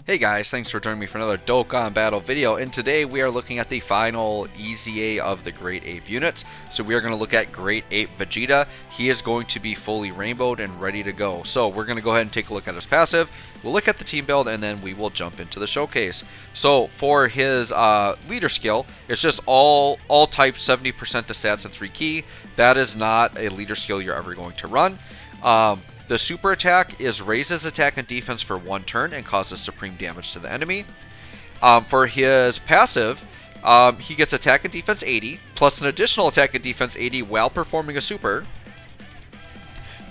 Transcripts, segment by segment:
Hey guys, thanks for joining me for another Dokkan Battle video, and today we are looking at the final EZA of the Great Ape units. So we are going to look at Great Ape Vegeta. He is going to be fully rainbowed and ready to go. So we're going to go ahead and take a look at his passive, we'll look at the team build, and then we will jump into the showcase. So for his leader skill, it's just all types 70% to stats and 3 key. That is not a leader skill you're ever going to run. The super attack is raises attack and defense for 1 turn and causes supreme damage to the enemy. For his passive, he gets attack and defense 80, plus an additional attack and defense 80 while performing a super,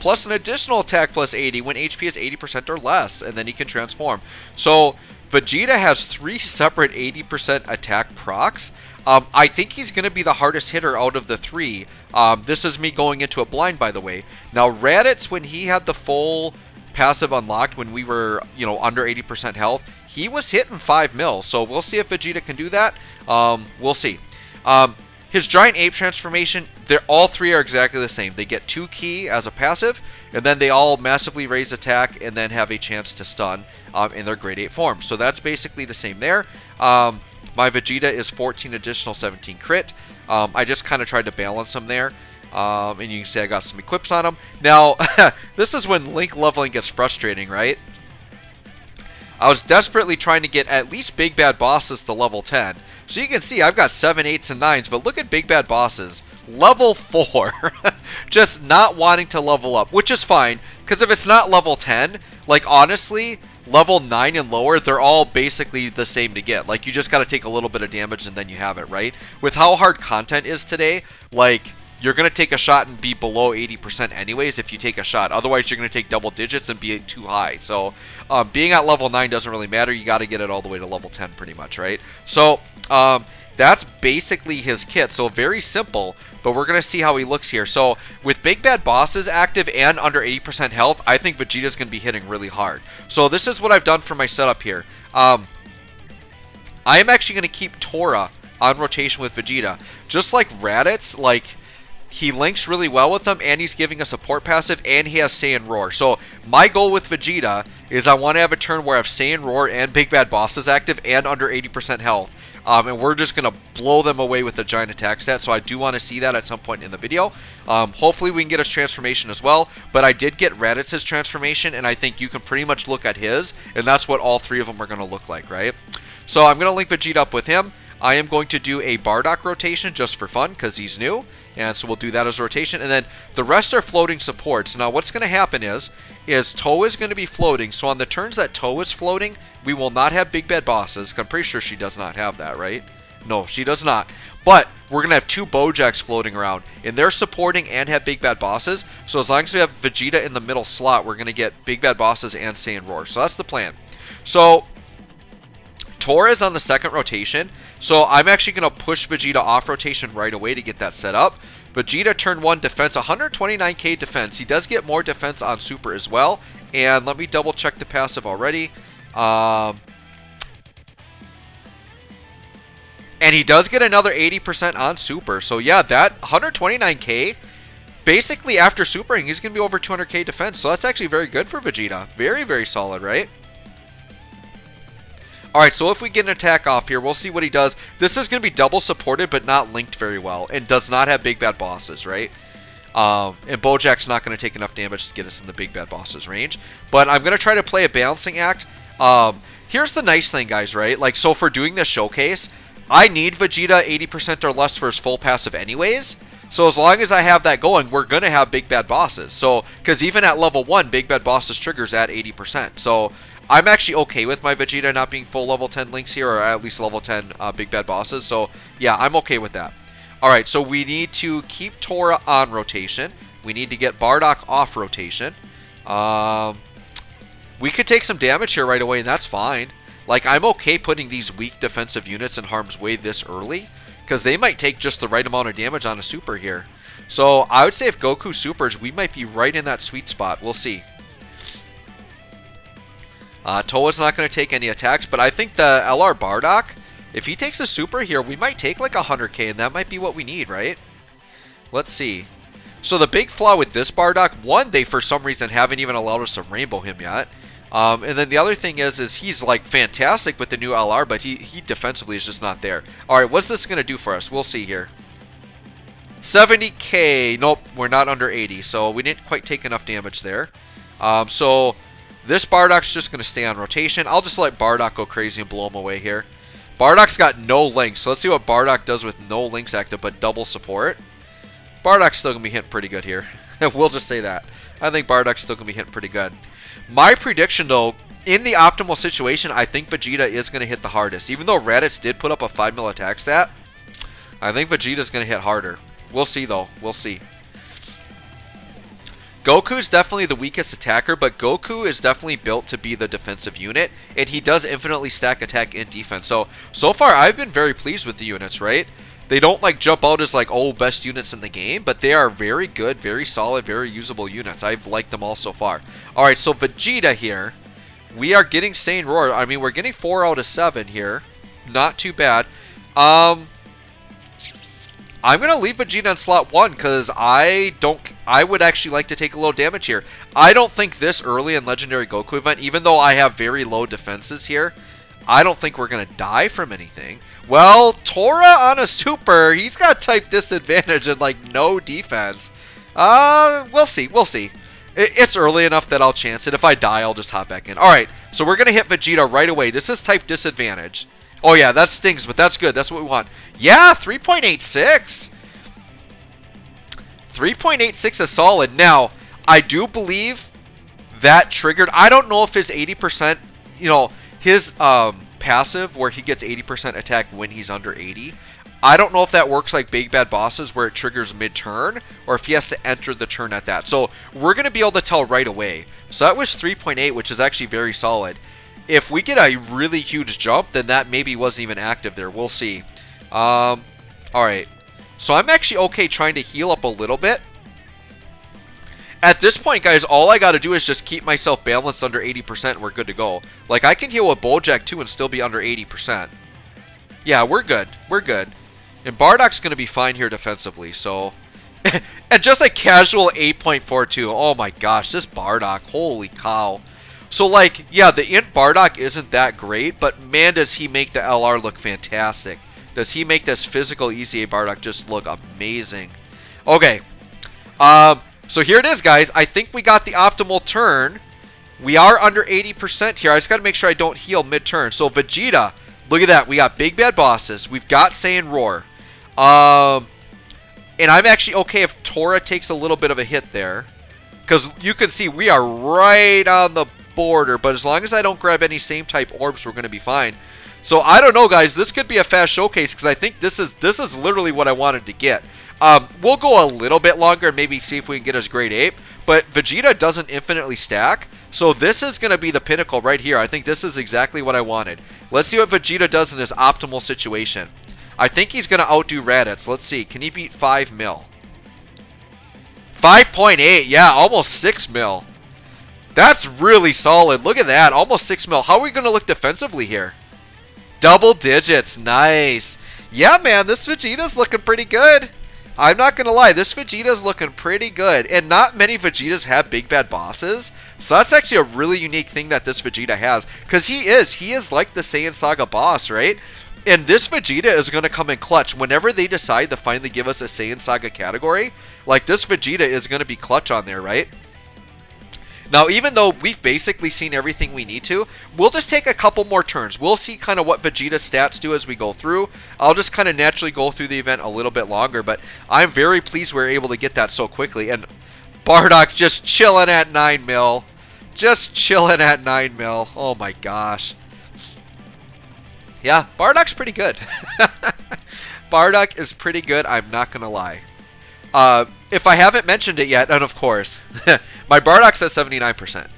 plus an additional attack plus 80 when HP is 80% or less, and then he can transform. So Vegeta has 3 separate 80% attack procs. I think he's going to be the hardest hitter out of the 3. This is me going into a blind, by the way. Now, Raditz, when he had the full passive unlocked, when we were, under 80% health, he was hitting 5 mil. So we'll see if Vegeta can do that. We'll see. His Giant Ape transformation, all 3 are exactly the same. They get 2 key as a passive, and then they all massively raise attack and then have a chance to stun in their Great Ape form. So that's basically the same there. My Vegeta is 14 additional 17 crit. I just kind of tried to balance them there. And you can see I got some equips on him. Now, this is when Link leveling gets frustrating, right? I was desperately trying to get at least Big Bad Bosses to level 10. So you can see I've got 7, 8s, and 9s, but look at Big Bad Bosses. Level 4. Just not wanting to level up, which is fine, because if it's not level 10, like honestly, level 9 and lower, they're all basically the same to get. Like, you just got to take a little bit of damage and then you have it, right? With how hard content is today, like, you're going to take a shot and be below 80% anyways if you take a shot. Otherwise, you're going to take double digits and be too high. So, being at level 9 doesn't really matter. You got to get it all the way to level 10 pretty much, right? So, that's basically his kit. So, very simple. But we're going to see how he looks here. So, with Big Bad Bosses active and under 80% health, I think Vegeta's going to be hitting really hard. So, this is what I've done for my setup here. I am actually going to keep Tora on rotation with Vegeta. Just like Raditz, like, he links really well with them, and he's giving a support passive, and he has Saiyan Roar. So, my goal with Vegeta is I want to have a turn where I have Saiyan Roar and Big Bad Bosses active and under 80% health. And we're just going to blow them away with the giant attack set. So I do want to see that at some point in the video. Hopefully we can get his transformation as well. But I did get Raditz's transformation, and I think you can pretty much look at his. And that's what all 3 of them are going to look like, right? So I'm going to link Vegeta up with him. I am going to do a Bardock rotation just for fun because he's new. And so we'll do that as a rotation. And then the rest are floating supports. Now what's going to happen is Toa is going to be floating. So on the turns that Toa is floating, we will not have Big Bad Bosses. I'm pretty sure she does not have that, right? No, she does not. But we're going to have 2 Bojacks floating around. And they're supporting and have Big Bad Bosses. So as long as we have Vegeta in the middle slot, we're going to get Big Bad Bosses and Saiyan Roar. So that's the plan. So Tora is on the 2nd rotation. So I'm actually going to push Vegeta off rotation right away to get that set up. Vegeta turn 1 defense, 129k defense. He does get more defense on super as well. And let me double check the passive already. And he does get another 80% on super. So yeah, that 129k, basically after supering, he's going to be over 200k defense. So that's actually very good for Vegeta. Very, very solid, right? Alright, so if we get an attack off here, we'll see what he does. This is going to be double supported, but not linked very well. And does not have Big Bad Bosses, right? And Bojack's not going to take enough damage to get us in the Big Bad Bosses range. But I'm going to try to play a balancing act. Here's the nice thing, guys, right? Like, so for doing this showcase, I need Vegeta 80% or less for his full passive anyways. So as long as I have that going, we're going to have Big Bad Bosses. So, because even at level 1, Big Bad Bosses triggers at 80%. So I'm actually okay with my Vegeta not being full level 10 links here, or at least level 10 Big Bad Bosses. So yeah, I'm okay with that. Alright, so we need to keep Tora on rotation. We need to get Bardock off rotation. We could take some damage here right away, and that's fine. Like, I'm okay putting these weak defensive units in harm's way this early, because they might take just the right amount of damage on a super here. So I would say if Goku supers, we might be right in that sweet spot. We'll see. Toa's not going to take any attacks, but I think the LR Bardock, if he takes a super here, we might take like 100k, and that might be what we need, right? Let's see. So the big flaw with this Bardock, one, they for some reason haven't even allowed us to rainbow him yet. And then the other thing is he's like fantastic with the new LR, but he defensively is just not there. All right, what's this going to do for us? We'll see here. 70k. Nope, we're not under 80, so we didn't quite take enough damage there. So this Bardock's just going to stay on rotation. I'll just let Bardock go crazy and blow him away here. Bardock's got no links, so let's see what Bardock does with no links active but double support. Bardock's still going to be hitting pretty good here. We'll just say that. I think Bardock's still going to be hitting pretty good. My prediction, though, in the optimal situation, I think Vegeta is going to hit the hardest. Even though Raditz did put up a 5 mil attack stat, I think Vegeta's going to hit harder. We'll see, though. We'll see. Goku's definitely the weakest attacker, but Goku is definitely built to be the defensive unit, and he does infinitely stack attack and defense. So far, I've been very pleased with the units, right? They don't like jump out as like, oh, best units in the game, but they are very good, very solid, very usable units. I've liked them all so far. All right, so Vegeta here. We are getting Saiyan Roar. I mean, we're getting 4 out of 7 here. Not too bad. I'm going to leave Vegeta in slot 1 because I would actually like to take a little damage here. I don't think this early in Legendary Goku event, even though I have very low defenses here, I don't think we're going to die from anything. Well, Tora on a super, he's got type disadvantage and like no defense. We'll see, we'll see. It's early enough that I'll chance it. If I die, I'll just hop back in. Alright, so we're going to hit Vegeta right away. This is type disadvantage. Oh yeah, that stings, but that's good. That's what we want. Yeah, 3.86. 3.86 is solid. Now, I do believe that triggered. I don't know if his 80%, you know, his passive where he gets 80% attack when he's under 80. I don't know if that works like Big Bad Bosses where it triggers mid-turn or if he has to enter the turn at that. So we're going to be able to tell right away. So that was 3.8, which is actually very solid. If we get a really huge jump, then that maybe wasn't even active there. We'll see. Alright. So I'm actually okay trying to heal up a little bit. At this point, guys, all I got to do is just keep myself balanced under 80% and we're good to go. Like, I can heal with Bojack too and still be under 80%. Yeah, we're good. We're good. And Bardock's going to be fine here defensively, so... and just a casual 8.42. Oh my gosh, this Bardock. Holy cow. So, like, yeah, the Int Bardock isn't that great, but man, does he make the LR look fantastic. Does he make this physical EZA Bardock just look amazing. Okay. So here it is, guys. I think we got the optimal turn. We are under 80% here. I just got to make sure I don't heal mid-turn. So Vegeta, look at that. We got Big Bad Bosses. We've got Saiyan Roar. And I'm actually okay if Tora takes a little bit of a hit there. Because you can see we are right on the border. But as long as I don't grab any same type orbs, we're going to be fine. So I don't know, guys. This could be a fast showcase because I think this is literally what I wanted to get. We'll go a little bit longer and maybe see if we can get his Great Ape. But Vegeta doesn't infinitely stack. So this is going to be the pinnacle right here. I think this is exactly what I wanted. Let's see what Vegeta does in this optimal situation. I think he's going to outdo Raditz. Let's see. Can he beat 5 mil? 5.8. Yeah, almost 6 mil. That's really solid. Look at that. Almost 6 mil. How are we going to look defensively here? Double digits. Nice. Yeah, man. This Vegeta's looking pretty good. I'm not going to lie. This Vegeta's looking pretty good. And not many Vegetas have Big Bad Bosses. So that's actually a really unique thing that this Vegeta has. Because he is like the Saiyan Saga boss, right? And this Vegeta is going to come in clutch. Whenever they decide to finally give us a Saiyan Saga category, like this Vegeta is going to be clutch on there, right? Now, even though we've basically seen everything we need to, we'll just take a couple more turns. We'll see kind of what Vegeta's stats do as we go through. I'll just kind of naturally go through the event a little bit longer, but I'm very pleased we were able to get that so quickly. And Bardock just chilling at 9 mil. Just chilling at 9 mil. Oh my gosh. Yeah, Bardock's pretty good. Bardock is pretty good, I'm not going to lie. If I haven't mentioned it yet, and of course, my Bardock's at 79%.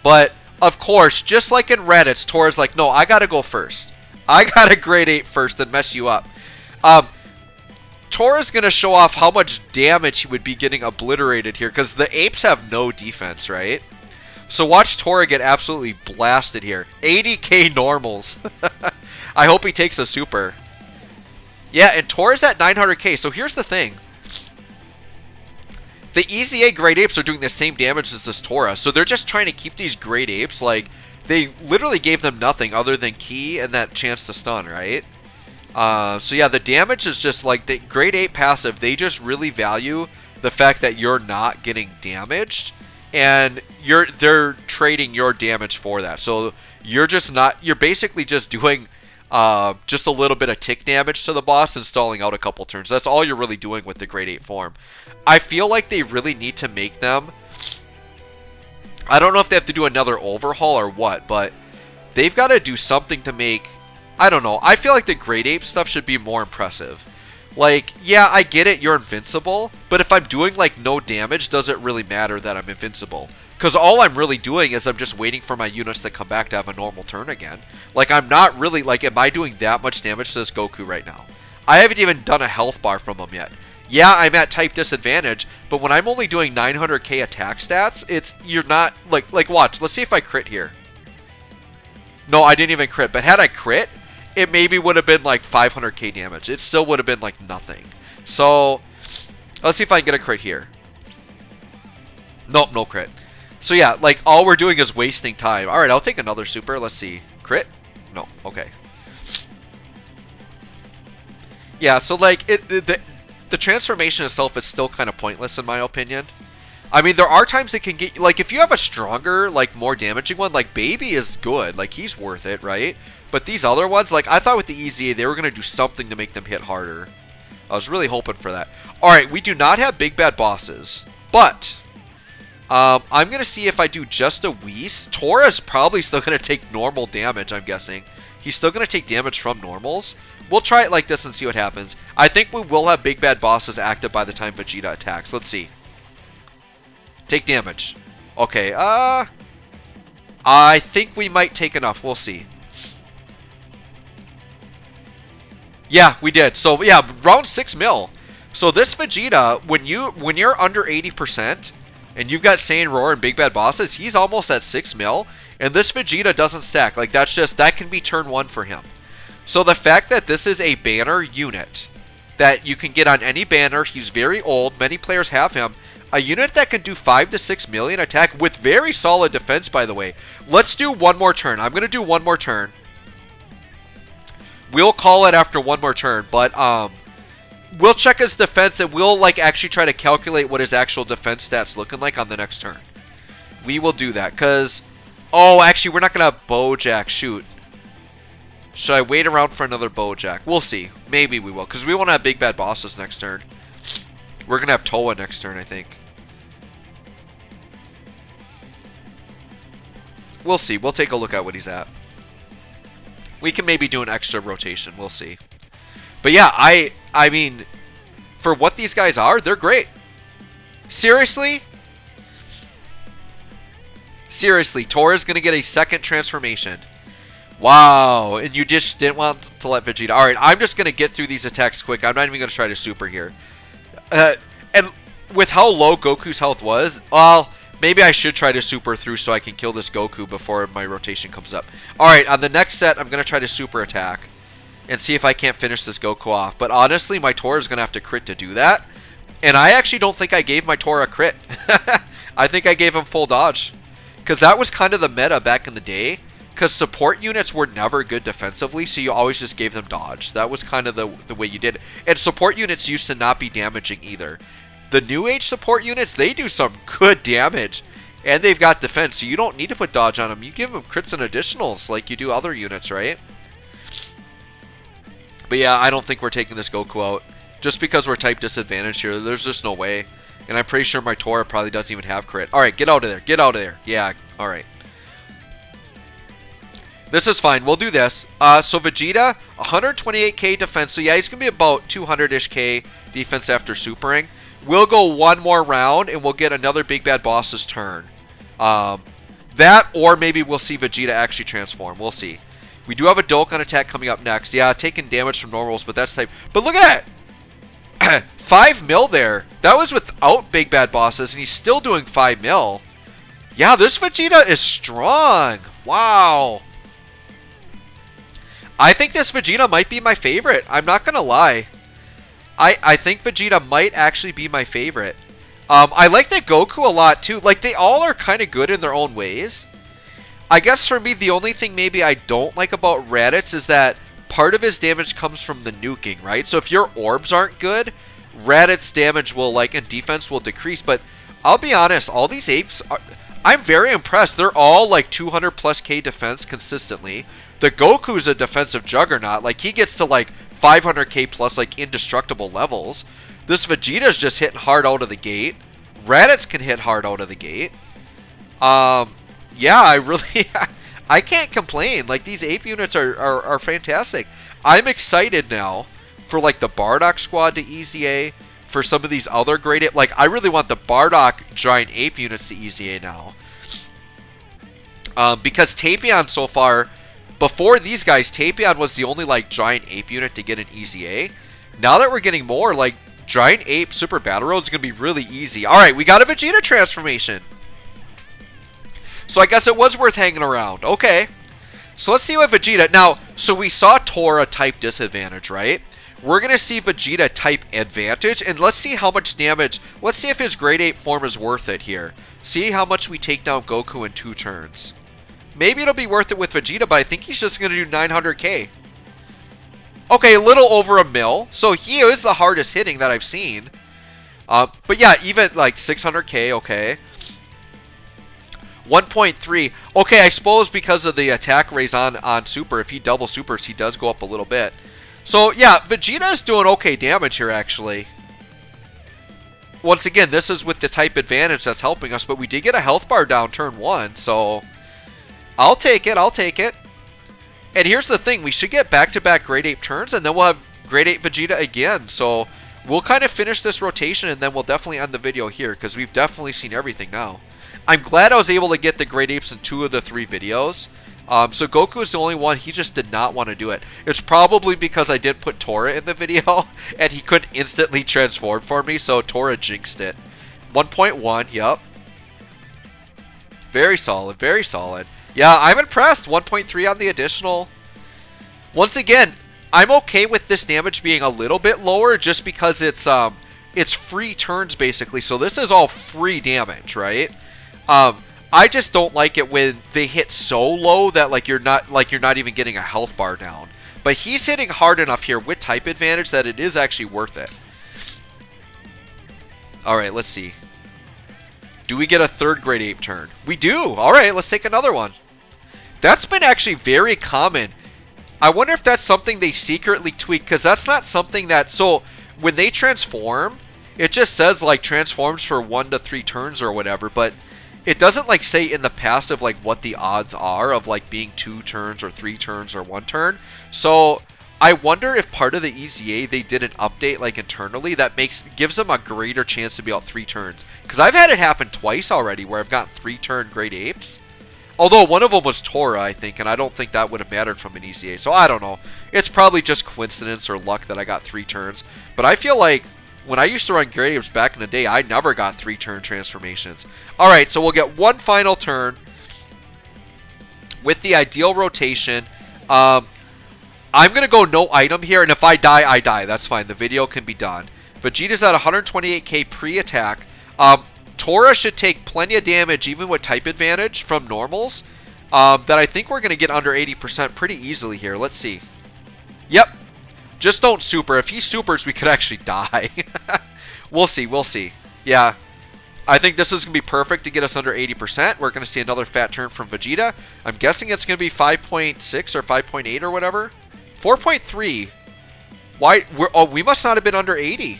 But, of course, just like in Raditz, Tora's like, no, I gotta go first. I gotta grade 8 first and mess you up. Tora's gonna show off how much damage he would be getting obliterated here, because the apes have no defense, right? So watch Tora get absolutely blasted here. 80k normals. I hope he takes a super. Yeah, and Tora's at 900k, so here's the thing. the EZA Great Apes are doing the same damage as this Tora, so they're just trying to keep these Great Apes, like, they literally gave them nothing other than Ki and that chance to stun, right? So yeah, the damage is just, like, the Great Ape passive, they just really value the fact that you're not getting damaged, and they're trading your damage for that. So you're basically just doing just a little bit of tick damage to the boss and stalling out a couple turns. That's all you're really doing with the Great Ape form. I feel like they really need to make them, I don't know if they have to do another overhaul or what, but they've got to do something to make, I don't know, I feel like the Great Ape stuff should be more impressive. Like, yeah, I get it, you're invincible, but if I'm doing, like, no damage, does it really matter that I'm invincible? Because all I'm really doing is I'm just waiting for my units to come back to have a normal turn again. Like, I'm not really, like, am I doing that much damage to this Goku right now? I haven't even done a health bar from him yet. Yeah, I'm at type disadvantage, but when I'm only doing 900k attack stats, you're not, like, watch, let's see if I crit here. No, I didn't even crit, but had I crit, it maybe would have been like 500k damage. It still would have been like nothing. So, let's see if I can get a crit here. Nope, no crit. So yeah, like, all we're doing is wasting time. Alright, I'll take another super. Let's see. Crit? No, okay. Yeah, so like, the transformation itself is still kind of pointless in my opinion. I mean, there are times it can get, like, if you have a stronger, like, more damaging one, like, Baby is good. Like, he's worth it, right? But these other ones, like, I thought with the EZA, they were going to do something to make them hit harder. I was really hoping for that. Alright, we do not have big bad bosses. But, I'm going to see if I do just a Whis. Tora is probably still going to take normal damage, I'm guessing. He's still going to take damage from normals. We'll try it like this and see what happens. I think we will have big bad bosses active by the time Vegeta attacks. Let's see. Take damage. Okay, I think we might take enough. We'll see. Yeah, we did. So, yeah, around 6 mil. So this Vegeta, when you're under 80%, and you've got Saiyan Roar and Big Bad Bosses, he's almost at 6 mil. And this Vegeta doesn't stack. Like, that can be turn 1 for him. So the fact that this is a banner unit that you can get on any banner, he's very old, many players have him, a unit that can do 5 to 6 million attack with very solid defense, by the way. Let's do one more turn. I'm going to do one more turn. We'll call it after one more turn, but we'll check his defense and we'll like actually try to calculate what his actual defense stats looking like on the next turn. We will do that because, oh, actually we're not going to have Bojack. Shoot. Should I wait around for another Bojack? We'll see. Maybe we will because we want to have big bad bosses next turn. We're going to have Toa next turn, I think. We'll see. We'll take a look at what he's at. We can maybe do an extra rotation. We'll see. But yeah, I mean, for what these guys are, they're great. Seriously? Seriously, Tora's going to get a second transformation. Wow. And you just didn't want to let Vegeta. Alright, I'm just going to get through these attacks quick. I'm not even going to try to super here. And with how low Goku's health was, well, maybe I should try to super through so I can kill this Goku before my rotation comes up. Alright, on the next set, I'm going to try to super attack and see if I can't finish this Goku off. But honestly, my Tora is going to have to crit to do that. And I actually don't think I gave my Tora a crit. I think I gave him full dodge. Because that was kind of the meta back in the day. Because support units were never good defensively, so you always just gave them dodge. That was kind of the way you did it. And support units used to not be damaging either. The New Age support units, they do some good damage. And they've got defense, so you don't need to put dodge on them. You give them crits and additionals like you do other units, right? But yeah, I don't think we're taking this Goku out. Just because we're type disadvantaged here, there's just no way. And I'm pretty sure my Tora probably doesn't even have crit. Alright, get out of there. Get out of there. Yeah, alright. This is fine. We'll do this. So Vegeta, 128k defense. So yeah, he's going to be about 200-ish k defense after supering. We'll go one more round, and we'll get another Big Bad Boss's turn. That, or maybe we'll see Vegeta actually transform. We'll see. We do have a Dokkan attack coming up next. Yeah, taking damage from normals, but that's type. But look at that! 5 mil there. That was without Big Bad Bosses, and he's still doing 5 mil. Yeah, this Vegeta is strong. Wow. I think this Vegeta might be my favorite. I'm not going to lie. I think Vegeta might actually be my favorite. I like the Goku a lot too. Like, they all are kind of good in their own ways. I guess for me, the only thing maybe I don't like about Raditz is that part of his damage comes from the nuking, right? So if your orbs aren't good, Raditz damage will, like, and defense will decrease. But I'll be honest, all these apes are, I'm very impressed. They're all like 200 plus K defense consistently. The Goku's a defensive juggernaut. Like, he gets to like 500k plus, like, indestructible levels. This Vegeta's just hitting hard out of the gate. Raditz can hit hard out of the gate. Yeah, I really, I can't complain. Like, these ape units are fantastic. I'm excited now for, like, the Bardock squad to EZA, for some of these other great ape. Like, I really want the Bardock giant ape units to EZA now. Because Tapion so far, before these guys, Tapion was the only, like, giant ape unit to get an EZA. Now that we're getting more, like, giant ape Super Battle Road is going to be really easy. Alright, we got a Vegeta transformation. So I guess it was worth hanging around. Okay. So let's see what Vegeta... Now, so we saw Tora type disadvantage, right? We're going to see Vegeta type advantage. And let's see how much damage... Let's see if his grade 8 form is worth it here. See how much we take down Goku in 2 turns. Maybe it'll be worth it with Vegeta, but I think he's just going to do 900k. Okay, a little over a mil. So he is the hardest hitting that I've seen. But yeah, even like 600k, okay. 1.3. Okay, I suppose because of the attack raise on Super, if he double supers, he does go up a little bit. So yeah, Vegeta is doing okay damage here, actually. Once again, this is with the type advantage that's helping us, but we did get a health bar down turn 1, so I'll take it, I'll take it. And here's the thing, we should get back-to-back grade 8 turns, and then we'll have grade 8 Vegeta again. So we'll kind of finish this rotation, and then we'll definitely end the video here, because we've definitely seen everything now. I'm glad I was able to get the grade 8s in 2 of the 3 videos. So Goku is the only one, he just did not want to do it. It's probably because I did put Tora in the video, and he couldn't instantly transform for me, so Tora jinxed it. 1.1, yep. Very solid, very solid. Yeah, I'm impressed. 1.3 on the additional. Once again, I'm okay with this damage being a little bit lower just because it's free turns basically. So this is all free damage, right? I just don't like it when they hit so low that like you're not even getting a health bar down. But he's hitting hard enough here with type advantage that it is actually worth it. All right, let's see. Do we get a 3rd grade 8 turn? We do. All right, let's take another one. That's been actually very common. I wonder if that's something they secretly tweak, because that's not something that... So, when they transform, it just says, like, transforms for 1 to 3 turns or whatever, but it doesn't, like, say in the passive, like, what the odds are of, like, being 2 turns or 3 turns or 1 turn. So, I wonder if part of the EZA they did an update, like, internally that gives them a greater chance to be out 3 turns. Because I've had it happen twice already where I've gotten 3-turn grade 8s. Although one of them was Tora, I think, and I don't think that would have mattered from an EZA. So I don't know. It's probably just coincidence or luck that I got 3 turns. But I feel like when I used to run grade 8s back in the day, I never got 3-turn transformations. Alright, so we'll get 1 final turn with the ideal rotation. I'm going to go no item here, and if I die, I die. That's fine. The video can be done. Vegeta's at 128k pre-attack. Tora should take plenty of damage, even with type advantage from normals, that I think we're going to get under 80% pretty easily here. Let's see. Yep. Just don't super. If he supers, we could actually die. We'll see. We'll see. Yeah. I think this is going to be perfect to get us under 80%. We're going to see another fat turn from Vegeta. I'm guessing it's going to be 5.6 or 5.8 or whatever. 4.3. Why? We must not have been under 80.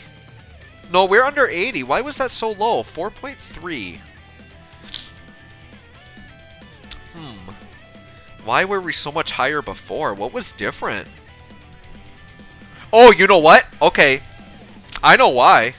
No, we're under 80. Why was that so low? 4.3. Why were we so much higher before? What was different? Oh, you know what? Okay. I know why.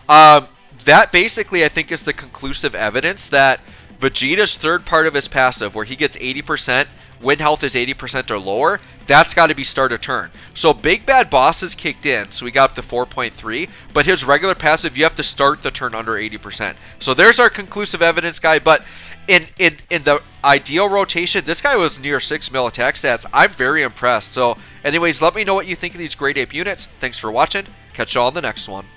That basically, I think, is the conclusive evidence that Vegeta's 3rd part of his passive, where he gets 80%, when health is 80% or lower, that's got to be start a turn. So Big Bad Boss is kicked in, so we got up to 4.3, but his regular passive, you have to start the turn under 80%. So there's our conclusive evidence, guy, but in the ideal rotation, this guy was near 6 mil attack stats. I'm very impressed. So anyways, let me know what you think of these grade 8 units. Thanks for watching. Catch y'all on the next one.